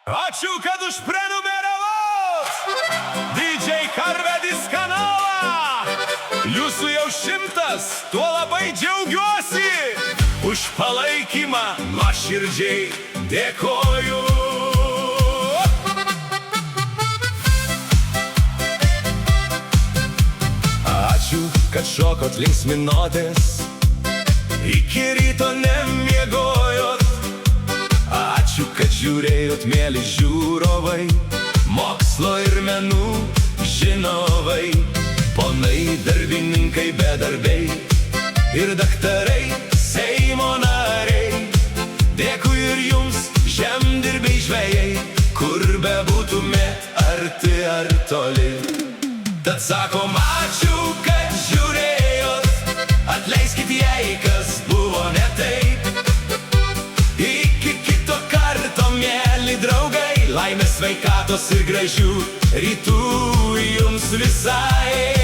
Ačiū, kad užprenumeravot DJ Karvedis kanalą. Jūsų jau 100, tuo labai džiaugiuosi. Už palaikymą nuoširdžiai dėkoju. Ačiū, kad šokot linksminotės, iki ryto nemiegojot. Ačiū, kad žiūrėjot, mėly žiūrovai, mokslo ir menų žinovai, ponai darbininkai, bedarbiai ir daktarai, Seimo nariai. Dėkui ir jums, žemdirbiai žvejai, kur bebūtume, arti ar toli. Tad sakom ačiū, kad žiūrėjot, atleiskit jei kas buvo ne taip. Iki kito karto, mėly draugai, laimės, sveikatos ir gražių rytų jums visai.